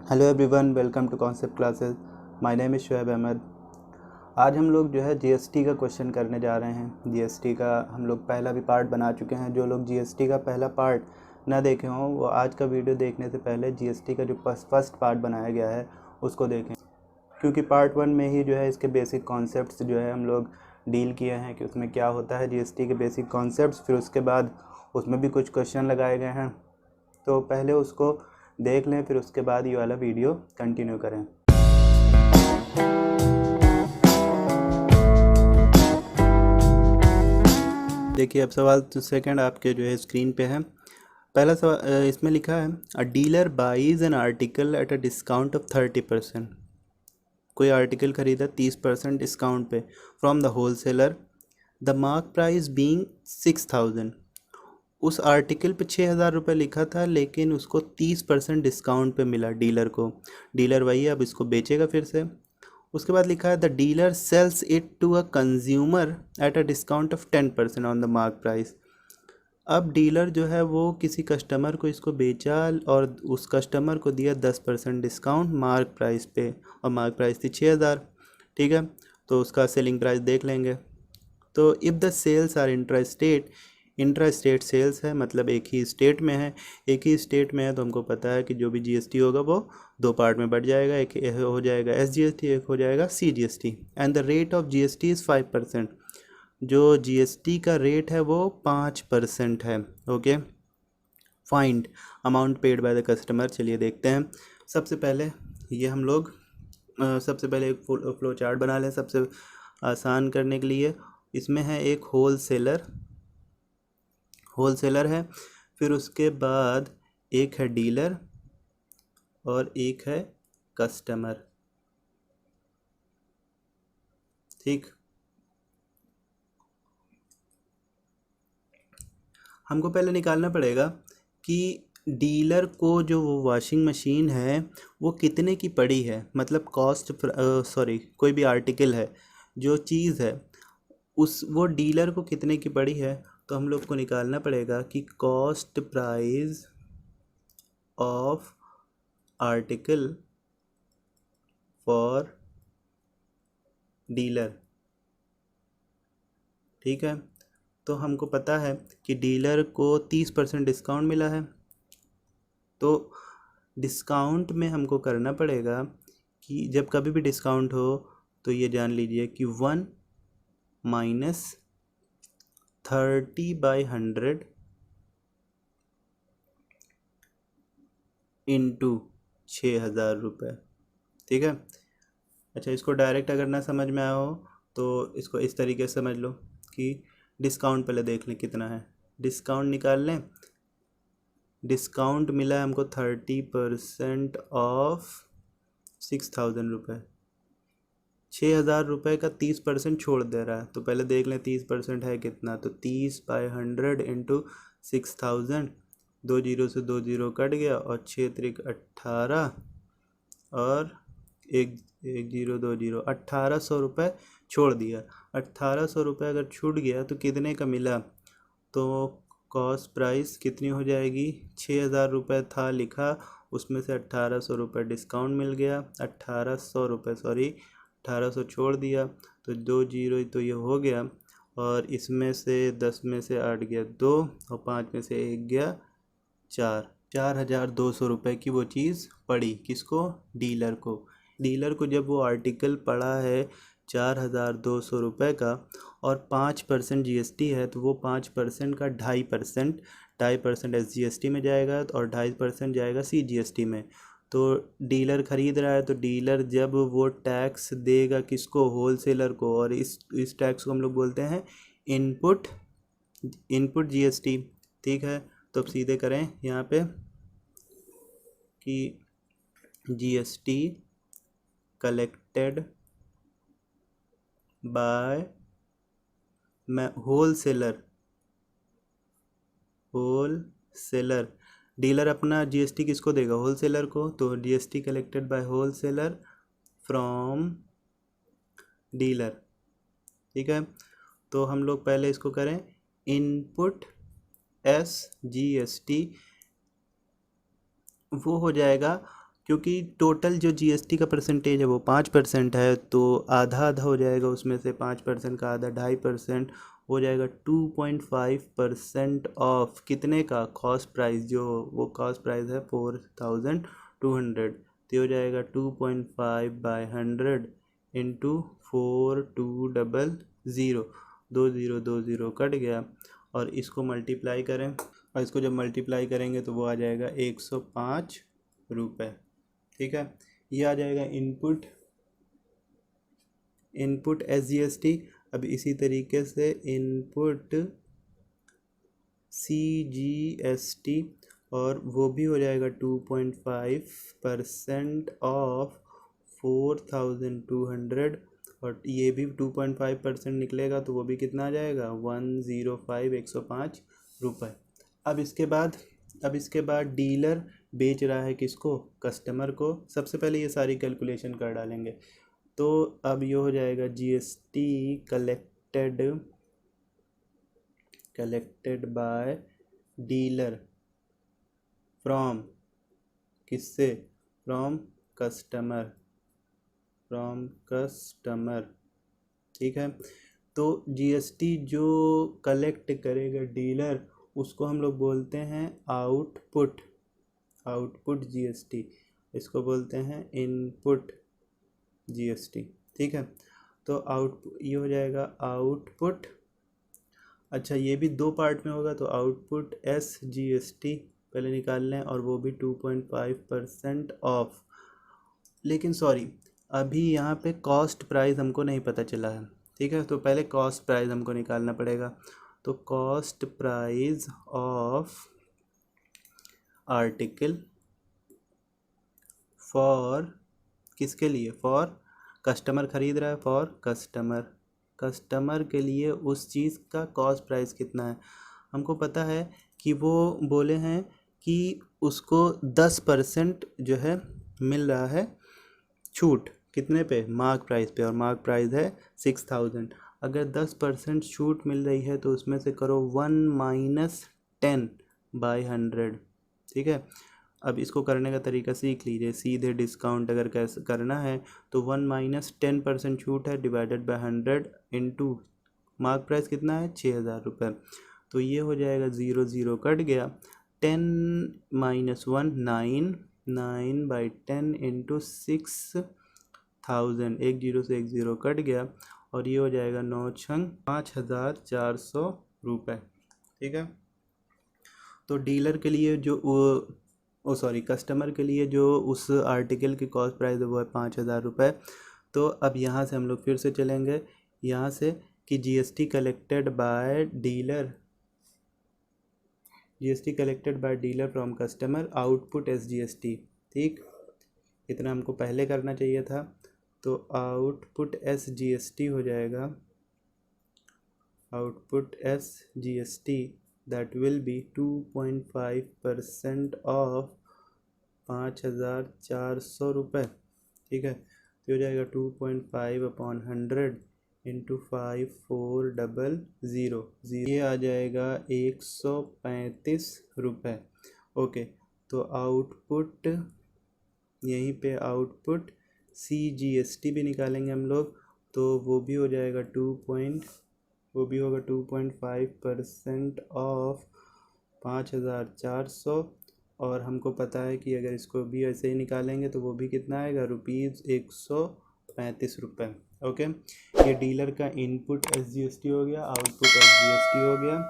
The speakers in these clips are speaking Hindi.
Hello everyone, welcome to concept classes. My name is Shoaib Ahmed. आज हम लोग जो है जीएसटी का क्वेश्चन करने जा रहे हैं। जीएसटी का हम लोग पहला भी पार्ट बना चुके हैं। जो लोग जीएसटी का पहला पार्ट ना देखे हों वो आज का वीडियो देखने से पहले जीएसटी का जो फर्स्ट पार्ट बनाया गया है उसको देखें, क्योंकि पार्ट 1 में ही जो है इसके बेसिक कॉन्सेप्ट्स जो है हम लोग डील किए हैं कि उसमें क्या होता है जीएसटी के बेसिक कॉन्सेप्ट्स। फिर उसके बाद उसमें भी कुछ क्वेश्चन लगाए गए हैं, तो पहले उसको देख लें, फिर उसके बाद ये वाला वीडियो कंटिन्यू करें। देखिए, अब सवाल तो सेकंड आपके जो है स्क्रीन पे है। पहला सवाल इसमें लिखा है a dealer buys an article at a discount of 30%। कोई आर्टिकल खरीदा 30% डिस्काउंट पे from the wholesaler, the mark price being 6000। उस आर्टिकल पे 6000 रुपये लिखा था, लेकिन उसको 30% डिस्काउंट पे मिला डीलर को। डीलर वही है, अब इसको बेचेगा फिर से। उसके बाद लिखा है the dealer sells it to a consumer at a discount of 10% on the mark price. अब डीलर जो है वो किसी कस्टमर को इसको बेचा और उस कस्टमर को दिया 10% डिस्काउंट मार्क प्राइस पे, और मार्क प्राइस थी 6000। ठीक है, तो उसका सेलिंग प्राइस देख लेंगे। तो if the sales are intra state sales है, मतलब एक ही स्टेट में है। एक ही स्टेट में है तो हमको पता है कि जो भी जीएसटी होगा वो दो पार्ट में बढ़ जाएगा। एक हो जाएगा एसजीएसटी, एक हो जाएगा CGST. And the rate of GST is 5%। जो जीएसटी का रेट है वो 5% है। Okay, find amount paid by the customer. चलिए देखते हैं। सबसे पहले ये हम लोग सबसे पहले एक फ्लो चार्ट बना लें सबसे आसान करने के लिए। इसमें है एक होलसेलर है, फिर उसके बाद एक है डीलर और एक है कस्टमर। ठीक, हमको पहले निकालना पड़ेगा कि डीलर को जो वो वॉशिंग मशीन है वो कितने की पड़ी है, मतलब कॉस्ट कोई भी आर्टिकल है, जो चीज़ है उस वो डीलर को कितने की पड़ी है। तो हम लोग को निकालना पड़ेगा कि cost price of article for dealer. ठीक है, तो हमको पता है कि डीलर को 30% डिस्काउंट मिला है। तो डिस्काउंट में हमको करना पड़ेगा कि जब कभी भी डिस्काउंट हो तो ये जान लीजिए कि 1 माइनस 30/100 इंटू 6000 रुपये। ठीक है, अच्छा, इसको डायरेक्ट अगर ना समझ में आया हो तो इसको इस तरीके से समझ लो कि डिस्काउंट पहले देख लें कितना है। डिस्काउंट निकाल लें। डिस्काउंट मिला है हमको 30% ऑफ 6000 रुपये। 6000 रुपये का 30% छोड़ दे रहा है, तो पहले देख लें 30% है कितना। तो 30/100 इंटू 6000, 2 जीरो से 2 जीरो कट गया और 6 त्रिक 18 और एक एक जीरो 2 जीरो, 1800 रुपये छोड़ दिया। 1800 रुपये अगर छूट गया तो कितने का मिला। तो कॉस्ट प्राइस कितनी हो जाएगी, 6000 रुपये था लिखा, उसमें से 1800 रुपये डिस्काउंट मिल गया। 1800 छोड़ दिया तो 2 जीरो तो ये हो गया, और इसमें से 10 में से 8 गया 2 और 5 में से 1 गया 4200 रुपये की वो चीज़ पड़ी। किसको, डीलर को। डीलर को जब वो आर्टिकल पड़ा है 4200 रुपये का और 5% जीएसटी है, तो वो 5% का 2.5% एसजीएसटी में जाएगा और 2.5% जाएगा सीजीएसटी में। तो डीलर ख़रीद रहा है, तो डीलर जब वो टैक्स देगा किसको, होलसेलर को, और इस टैक्स को हम लोग बोलते हैं इनपुट जीएसटी। ठीक है, तो अब सीधे करें यहाँ पे कि GST collected by wholesaler. Dealer अपना जीएसटी किसको देगा, होलसेलर को। तो GST collected by wholesaler from dealer. ठीक है, तो हम लोग पहले इसको करें इनपुट एस जीएसटी, वो हो जाएगा क्योंकि टोटल जो जीएसटी का परसेंटेज है वो 5% है, तो आधा आधा हो जाएगा, उसमें से 5% का आधा 2.5% हो जाएगा 2.5% ऑफ कितने का, कॉस्ट प्राइस, जो वो कॉस्ट प्राइस है 4,200, तो हो जाएगा 2.5/100 इंटू 4200, 2020 कट गया, और इसको मल्टीप्लाई करें, और इसको जब मल्टीप्लाई करेंगे तो वो आ जाएगा 105 रुपये। ठीक है, ये आ जाएगा इनपुट SGST। अब इसी तरीके से इनपुट CGST, और वो भी हो जाएगा 2.5% ऑफ 4,200, और ये भी 2.5% निकलेगा, तो वो भी कितना आ जाएगा 105 रुपये। अब इसके बाद डीलर बेच रहा है किसको, कस्टमर को। सबसे पहले ये सारी कैलकुलेशन कर डालेंगे, तो अब ये हो जाएगा GST collected by dealer from, किससे, फ्रॉम कस्टमर। ठीक है, तो GST जो कलेक्ट करेगा डीलर, उसको हम लोग बोलते हैं आउटपुट GST, इसको बोलते हैं इनपुट GST। ठीक है, तो ये हो जाएगा आउटपुट। अच्छा, ये भी दो पार्ट में होगा, तो आउटपुट SGST पहले निकाल लें, और वो भी 2.5% ऑफ। लेकिन सॉरी, अभी यहाँ पे कॉस्ट प्राइस हमको नहीं पता चला है। ठीक है, तो पहले कॉस्ट प्राइस हमको निकालना पड़ेगा, तो cost price of article for, किसके लिए, फॉर कस्टमर खरीद रहा है, फॉर कस्टमर के लिए उस चीज़ का कॉस्ट प्राइस कितना है। हमको पता है कि वो बोले हैं कि उसको 10% जो है मिल रहा है छूट, कितने पे, मार्क प्राइस पे, और मार्क प्राइस है 6,000। अगर 10% छूट मिल रही है तो उसमें से करो 1 - 10/100। ठीक है, अब इसको करने का तरीका सीख लीजिए। सीधे डिस्काउंट अगर कैसे करना है, तो 1 - 10% छूट है divided by 100 into mark price कितना है 6,000 रुपये, तो ये हो जाएगा 0 कट गया, 10 - 1 9/10 इंटू 6,000, 1 0 से 1 0 कट गया, और ये हो जाएगा 9×6 5,400 रुपये। ठीक है, तो डीलर के लिए जो कस्टमर के लिए जो उस आर्टिकल की कॉस्ट प्राइस है वो है 5,000 रुपये। तो अब यहाँ से हम लोग फिर से चलेंगे, यहाँ से कि GST collected by dealer from customer, output SGST। ठीक, इतना हमको पहले करना चाहिए था, तो आउटपुट SGST हो जाएगा, output SGST that will be 2.5% of 5,400 रुपये। ठीक है, तो हो जाएगा 2.5/100 इंटू 5,400, ये आ जाएगा 135 रुपये। ओके, तो आउटपुट, यहीं पे आउटपुट CGST भी निकालेंगे हम लोग, तो वो भी हो जाएगा 2.5% ऑफ 5,400, और हमको पता है कि अगर इसको भी ऐसे ही निकालेंगे तो वो भी कितना आएगा, ₹135 रुपये। ओके, ये डीलर का इनपुट SGST हो गया, आउटपुट SGST हो गया।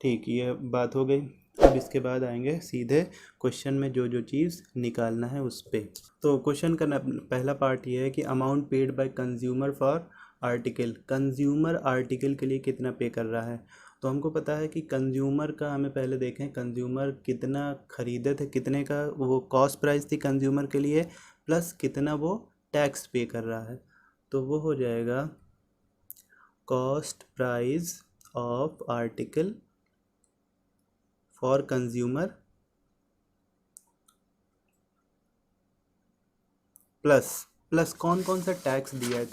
ठीक, ये बात हो गई। अब इसके बाद आएंगे सीधे क्वेश्चन में जो जो चीज़ निकालना है उस पर। तो क्वेश्चन का पहला पार्ट ये है कि amount paid by consumer for article, consumer article के लिए कितना पे कर रहा है। तो हमको पता है कि कंज्यूमर का, हमें पहले देखें कंज्यूमर कितना ख़रीदे थे, कितने का वो कॉस्ट प्राइस थी कंज्यूमर के लिए, प्लस कितना वो टैक्स पे कर रहा है, तो वो हो जाएगा cost price of article for consumer plus कौन कौन सा टैक्स दिया है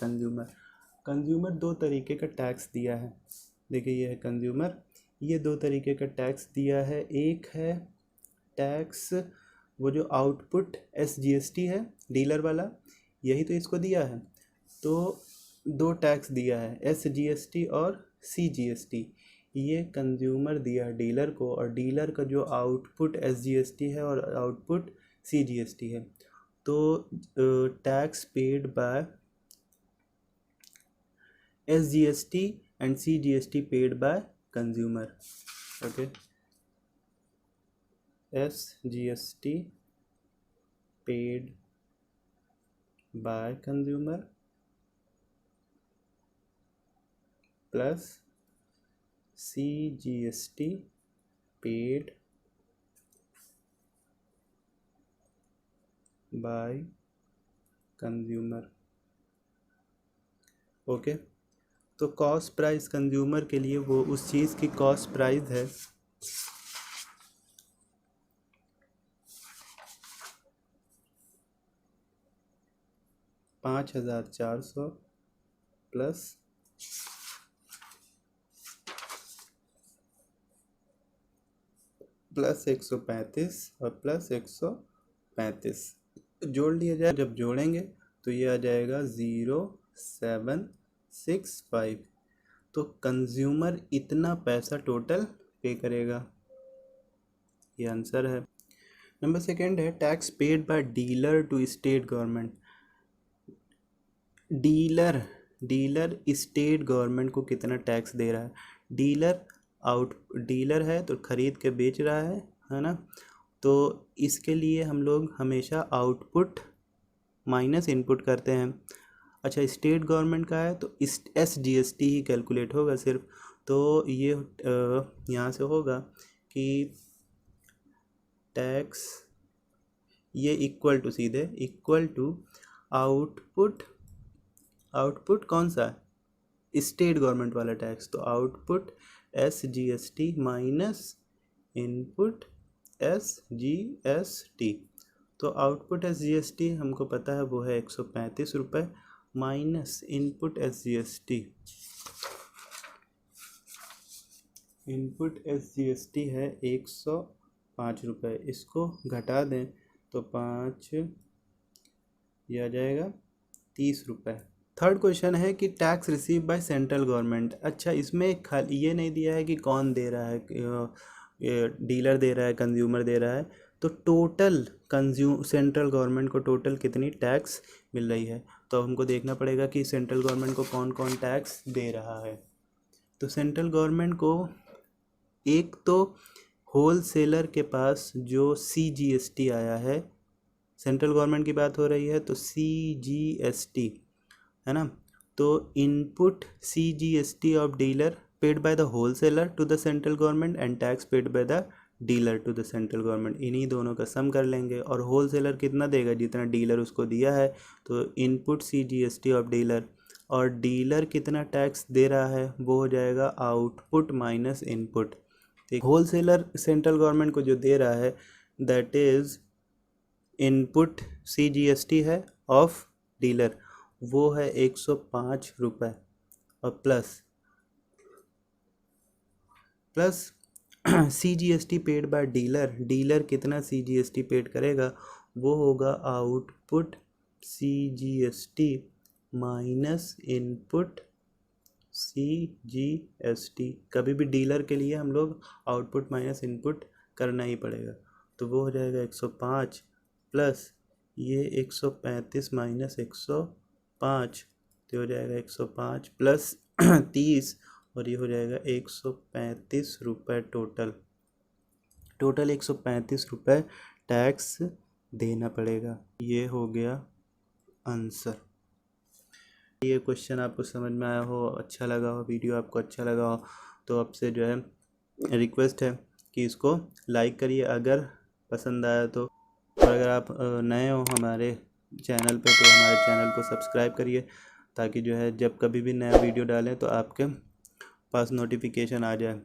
कंज्यूमर दो तरीके का टैक्स दिया है। देखिए, ये है कंज्यूमर, ये दो तरीके का टैक्स दिया है। एक है टैक्स वो जो आउटपुट SGST है डीलर वाला, यही तो इसको दिया है। तो दो टैक्स दिया है, SGST और CGST। ये कंज्यूमर दिया है डीलर को, और डीलर का जो आउटपुट SGST है और आउटपुट CGST है। तो tax paid bye SGST and CGST paid by consumer. Okay, SGST paid by consumer plus CGST paid by consumer. Okay, तो कॉस्ट प्राइस कंज्यूमर के लिए वो उस चीज़ की कॉस्ट प्राइस है 5,400 प्लस 135 और प्लस 135 जोड़ लिया जाए। जब जोड़ेंगे तो ये आ जाएगा 0,765। तो कंज्यूमर इतना पैसा टोटल पे करेगा, ये आंसर है। नंबर सेकंड है tax paid by dealer to state government. Dealer state government को कितना टैक्स दे रहा है? डीलर है तो खरीद के बेच रहा है ना। तो इसके लिए हम लोग हमेशा आउटपुट माइनस इनपुट करते हैं। अच्छा, स्टेट गवर्नमेंट का है तो SGST ही कैलकुलेट होगा सिर्फ। तो ये यहाँ से होगा कि टैक्स ये इक्वल टू सीधे इक्वल टू आउटपुट कौन सा है? स्टेट गवर्नमेंट वाला टैक्स। तो output SGST minus input SGST। तो आउटपुट SGST हमको पता है वो है 135 रुपये minus input SGST। Input SGST है 105 रुपये, इसको घटा दें तो 5 ये आ जाएगा 30 रुपये। थर्ड क्वेश्चन है कि tax receive by central government. अच्छा, इसमें खाली ये नहीं दिया है कि कौन दे रहा है, डीलर दे रहा है, कंज्यूमर दे रहा है। तो टोटल सेंट्रल गवर्नमेंट को टोटल कितनी टैक्स मिल रही है, तो हमको देखना पड़ेगा कि सेंट्रल गवर्नमेंट को कौन कौन टैक्स दे रहा है। तो सेंट्रल गवर्नमेंट को एक तो होल सेलर के पास जो CGST आया है, सेंट्रल गवर्नमेंट की बात हो रही है तो CGST है ना। तो input CGST of dealer paid by the wholesaler to the central government and tax paid by the dealer to the central government, इन्हीं दोनों का सम कर लेंगे। और होल सेलर कितना देगा? जितना डीलर उसको दिया है। तो इनपुट CGST ऑफ डीलर, और डीलर कितना टैक्स दे रहा है वो हो जाएगा आउटपुट माइनस इनपुट। ठीक, होल सेलर सेंट्रल गवर्नमेंट को जो दे रहा है दैट इज इनपुट CGST है ऑफ डीलर, वो है 105 रुपये, और plus CGST paid by dealer कितना CGST पेड करेगा वो होगा output CGST minus input CGST। कभी भी डीलर के लिए हम लोग आउटपुट माइनस इनपुट करना ही पड़ेगा। तो वो हो जाएगा 105 प्लस ये 135 माइनस 105, तो हो जाएगा 105 प्लस 30, और ये हो जाएगा 135 रुपये टोटल 135 रुपये टैक्स देना पड़ेगा। ये हो गया आंसर। ये क्वेश्चन आपको समझ में आया हो, अच्छा लगा हो, वीडियो आपको अच्छा लगा हो, तो आपसे जो है रिक्वेस्ट है कि इसको लाइक करिए अगर पसंद आया तो। और अगर आप नए हो हमारे चैनल पे तो हमारे चैनल को सब्सक्राइब करिए, ताकि जो है जब कभी भी नया वीडियो डालें तो आपके पास नोटिफिकेशन आ जाए।